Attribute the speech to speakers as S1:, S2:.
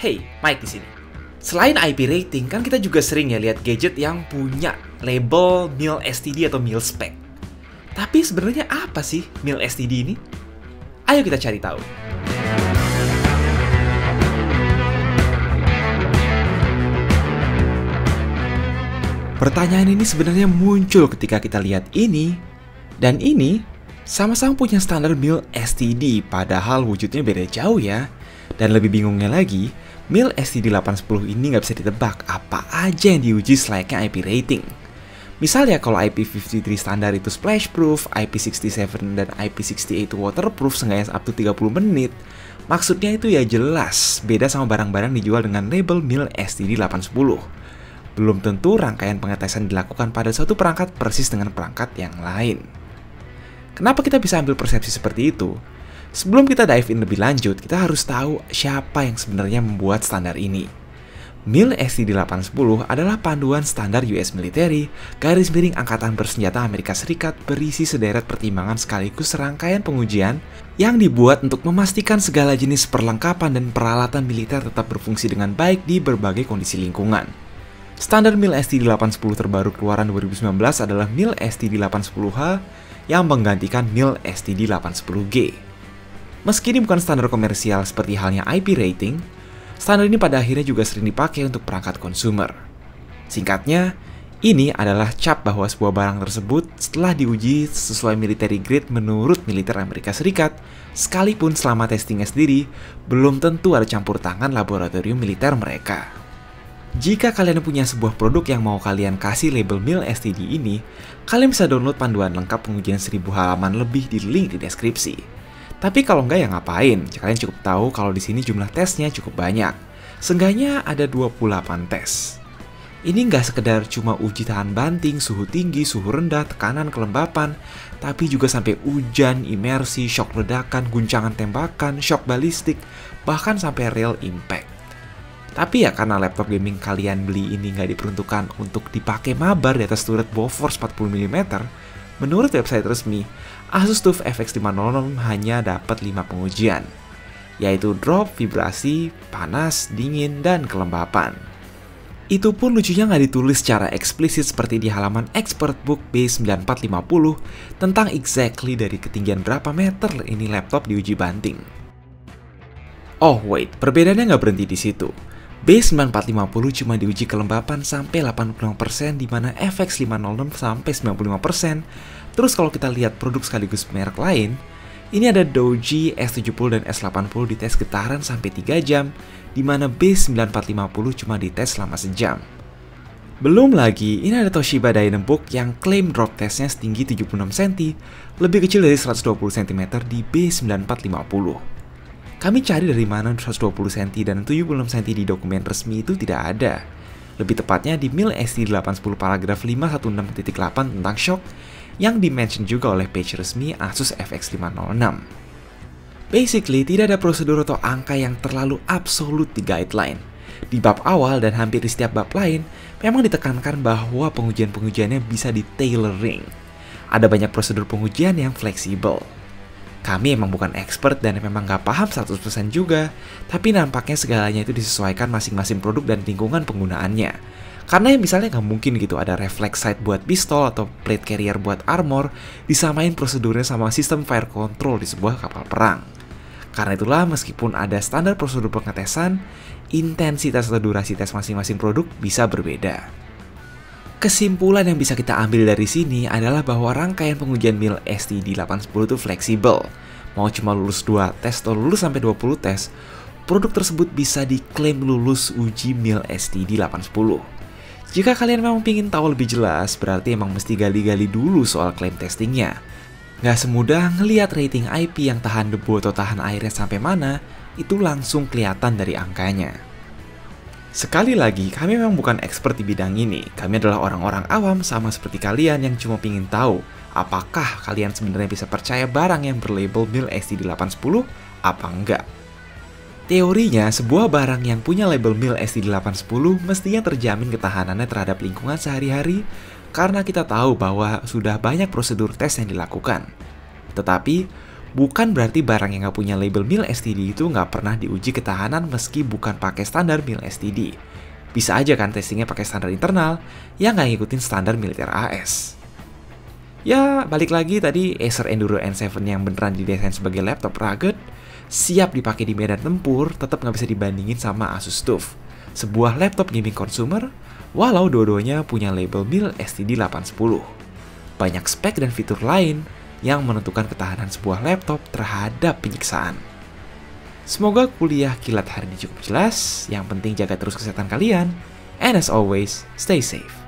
S1: Hey, Mike di sini. Selain IP rating, kan kita juga sering ya lihat gadget yang punya label mil STD atau mil spec. Tapi sebenarnya apa sih mil STD ini? Ayo kita cari tahu. Pertanyaan ini sebenarnya muncul ketika kita lihat ini dan ini sama-sama punya standar mil STD, padahal wujudnya beda jauh ya. Dan lebih bingungnya lagi, mil STD 810 ini nggak bisa ditebak apa aja yang diuji selayaknya IP rating. Misalnya kalau IP53 standar itu splashproof, IP67 dan IP68 itu waterproof seenggaknya up to 30 menit, maksudnya itu ya jelas beda sama barang-barang dijual dengan label mil STD 810. Belum tentu rangkaian pengetesan dilakukan pada suatu perangkat persis dengan perangkat yang lain. Kenapa kita bisa ambil persepsi seperti itu? Sebelum kita dive in lebih lanjut, kita harus tahu siapa yang sebenarnya membuat standar ini. Mil STD 810 adalah panduan standar US Military, garis miring Angkatan Bersenjata Amerika Serikat berisi sederet pertimbangan sekaligus serangkaian pengujian yang dibuat untuk memastikan segala jenis perlengkapan dan peralatan militer tetap berfungsi dengan baik di berbagai kondisi lingkungan. Standar mil STD 810 terbaru keluaran 2019 adalah mil STD 810H yang menggantikan mil STD 810G. Meski ini bukan standar komersial seperti halnya IP rating, standar ini pada akhirnya juga sering dipakai untuk perangkat konsumer. Singkatnya, ini adalah cap bahwa sebuah barang tersebut setelah diuji sesuai military grade menurut militer Amerika Serikat, sekalipun selama testingnya sendiri, belum tentu ada campur tangan laboratorium militer mereka. Jika kalian punya sebuah produk yang mau kalian kasih label mil STD ini, kalian bisa download panduan lengkap pengujian 1000 halaman lebih di link di deskripsi. Tapi kalau enggak ya ngapain? Kalian cukup tahu kalau di sini jumlah tesnya cukup banyak. Seenggaknya ada 28 tes. Ini nggak sekedar cuma uji tahan banting, suhu tinggi, suhu rendah, tekanan, kelembapan, tapi juga sampai hujan, imersi, shock ledakan, guncangan tembakan, shock balistik, bahkan sampai real impact. Tapi ya karena laptop gaming kalian beli ini nggak diperuntukkan untuk dipakai mabar di atas turret Bofors 40 mm, menurut website resmi, Asus TUF FX 500 hanya dapat 5 pengujian, yaitu drop, vibrasi, panas, dingin, dan kelembapan. Itu pun lucunya nggak ditulis secara eksplisit seperti di halaman Expert Book B9450 tentang exactly dari ketinggian berapa meter ini laptop diuji banting. Oh wait, perbedaannya nggak berhenti di situ. B9450 cuma diuji kelembapan sampai 85%, di mana FX 506 sampai 95%. Terus kalau kita lihat produk sekaligus merek lain, ini ada Doji, S70 dan S80 dites getaran sampai 3 jam, di mana B9450 cuma dites selama sejam. Belum lagi, ini ada Toshiba Dynavook yang klaim drop testnya setinggi 76 cm, lebih kecil dari 120 cm di B9450. Kami cari dari mana 120 cm dan 76 cm di dokumen resmi itu tidak ada. Lebih tepatnya di mil STD 810 paragraf 516.8 tentang shock yang dimention juga oleh page resmi Asus FX 506. Basically, tidak ada prosedur atau angka yang terlalu absolut di guideline. Di bab awal dan hampir di setiap bab lain, memang ditekankan bahwa pengujian-pengujiannya bisa di tailoring. Ada banyak prosedur pengujian yang fleksibel. Kami emang bukan expert dan memang gak paham 100% juga, tapi nampaknya segalanya itu disesuaikan masing-masing produk dan lingkungan penggunaannya. Karena yang misalnya nggak mungkin gitu ada reflex sight buat pistol atau plate carrier buat armor disamain prosedurnya sama sistem fire control di sebuah kapal perang. Karena itulah meskipun ada standar prosedur pengetesan, intensitas atau durasi tes masing-masing produk bisa berbeda. Kesimpulan yang bisa kita ambil dari sini adalah bahwa rangkaian pengujian mil STD 810 itu fleksibel. Mau cuma lulus 2 tes atau lulus sampai 20 tes, produk tersebut bisa diklaim lulus uji mil STD 810. Jika kalian memang ingin tahu lebih jelas, berarti emang mesti gali-gali dulu soal klaim testingnya. Nggak semudah ngelihat rating IP yang tahan debu atau tahan airnya sampai mana, itu langsung kelihatan dari angkanya. Sekali lagi, kami memang bukan expert di bidang ini. Kami adalah orang-orang awam sama seperti kalian yang cuma ingin tahu apakah kalian sebenarnya bisa percaya barang yang berlabel mil STD 810 apa enggak. Teorinya, sebuah barang yang punya label mil STD 810 mestinya terjamin ketahanannya terhadap lingkungan sehari-hari karena kita tahu bahwa sudah banyak prosedur tes yang dilakukan. Tetapi, Bukan berarti barang yang nggak punya label mil STD itu nggak pernah diuji ketahanan meski bukan pakai standar mil STD. Bisa aja kan testingnya pakai standar internal yang nggak ngikutin standar militer AS. Ya, balik lagi tadi Acer Enduro N7 yang beneran didesain sebagai laptop rugged, siap dipakai di medan tempur, tetap nggak bisa dibandingin sama Asus TUF, sebuah laptop gaming consumer, walau dua-duanya punya label mil STD 810. Banyak spek dan fitur lain yang menentukan ketahanan sebuah laptop terhadap penyiksaan. Semoga kuliah kilat hari ini cukup jelas, yang penting jaga terus kesehatan kalian, and as always, stay safe.